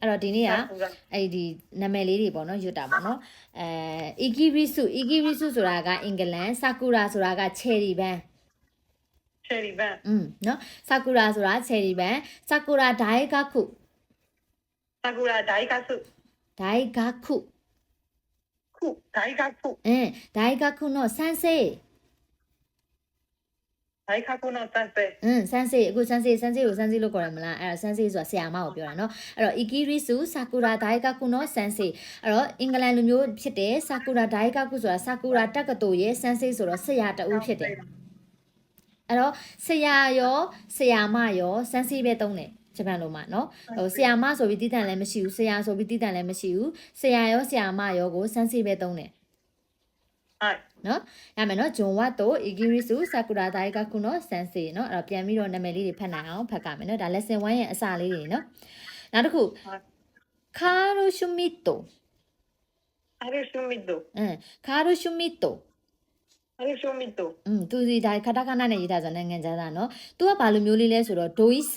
အဲ့တော့ဒီနေ့ကအဲ့ဒီနာမည်လေးတွေပေါ့နော်ရွတ်တာပေါ့နော်Ikirisuဆိုတာကအင်္ဂလန် Sakura ဆိုတာက cherry ပန်း cherry ပန်း နော် Sakura ဆိုတာ cherry ပန်း Sakura Daigaku Sakura Daigaku Daigaku Daigaku Daigaku の先生 Daigaku の先生 sensei အခု sensei ကို sensei လို့ခေါ်ရမလားအဲ့တော့ sensei ဆိုတာဆရာမကိုပြောတာเนาะအဲ့တော့ Ikirisu Sakura Daigaku の sensei အဲ့တော့အင်္ဂလန်လူမျိုးဖြစ်တဲ့ Sakura Daigaku ဆိုတာ Sakura တက္ကသိုလ်ရဲ့ sensei ဆိုတော့ဆရာတဦးဖြစ်တယ်အဲ့တော့ဆရာရောဆရာမရော sensei ပဲသုံးတယ်ဂျပန်လိုမှာเนาะဟိုဆရာမဆိုပြီးတည်တံလည်းမရှိဘူးဆရာဆိုပြီးတည်တံလည်းမရှိဘူးဆရာရောဆရာမရောကို sensei ပဲသုံးတယ်နော်ရမယ်နော်ဂျွန်ဝတ်တို့ Ikirisu Sakura Daigaku の sensei နော်အဲ့တော့ပြန်ပြီးတော့နာမည်လေးတွေဖတ်နိုင်အောင်ဖတ်ကြမယ်နော်ဒါ lesson 1ရဲ့အစလေးတွေနော်နောက်တစ်ခု Karushumito Karushumito Karushumito သူဒီဒါခတာခဏနဲ့ရေးထားဆိုနိုင်ငံခြားသားနော်သူကဘာလိုမျိုးလေးလဲဆိုတော့ dois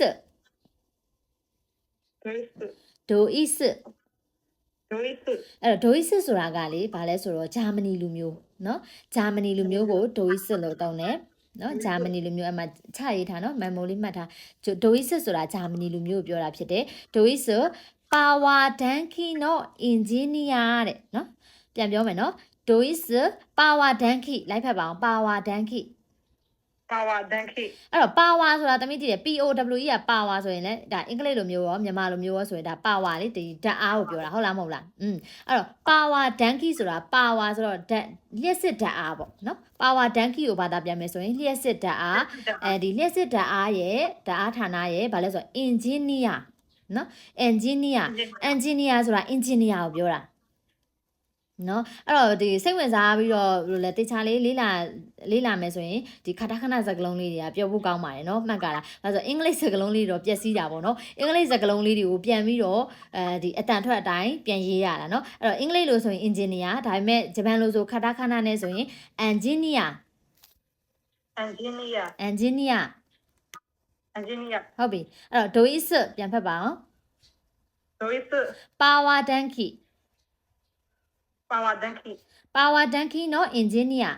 အဲ့တော့ dois ဆိုတာကလေဘာလဲဆိုတော့ဂျာမနီလူမျိုးเนาะဂျာမနီလူမျိုးကို dois လို့တောင်းတယ်เนาะဂျာမနီလူမျိုးအမှချရေးထားเนาะ memo လေးမှတ်ထား dois ဆိုတာဂျာမနီလူမျိုးကိုပြောတာဖြစ်တယ် dois power danki の engineer တဲ့เนาะပြန်ပြောမယ်เนาะ dois power danki လိုက်ဖတ်ပါအောင် power danki အဲ့တော့ power ဆိုတာတမိကြည့်တယ် POWE က power ဆိုရင်လည်းဒါအင်္ဂလိပ်လိုမျိုးရောမြန်မာလိုမျိုးရောဆိုရင်ဒါ power လေဒီဓာတ်အားကိုပြောတာဟုတ်လားမဟုတ်လားအဲ့တော့ power danki ဆိုတာ power ဆိုတော့ဓာတ်လျှက်စစ်ဓာတ်အားပေါ့နော် power danki ကိုဘာသာပြန်မယ်ဆိုရင်လျှက်စစ်ဓာတ်အားဒီလျှက်စစ်ဓာတ်အားရဲ့ဓာတ်အားဌာနရဲ့ဘာလဲဆိုတော့ engineer နော် engineer ဆိုတာ engineer ကိုပြောတာနော်အဲ့တော့ဒီစိတ်ဝင်စားပြီးတော့ဘယ်လိုလဲတေချာလေးလေးလာမယ်ဆိုရင်ဒီခတာခဏစကားလုံးလေးတွေကပြောဖို့ကောင်းပါတယ်နော်မှတ်ကြလားဒါဆိုအင်္ဂလိပ်စကားလုံးလေးတွေတော့ပျက်စီးတာပေါ့နော်အင်္ဂလိပ်စကားလုံးလေးတွေကိုပြန်ပြီးတော့ဒီအတန်ထွက်အတိုင်းပြန်ရေးရတာနော်အဲ့တော့အင်္ဂလိပ်လိုဆိုရင် engineer ဒါပေမဲ့ဂျပန်လိုဆိုခတာခဏနဲ့ဆိုရင် engineer ဟုတ်ပြီအဲ့တော့ dois ပြန်ဖတ်ပါအောင် power danki power danki နော် engineer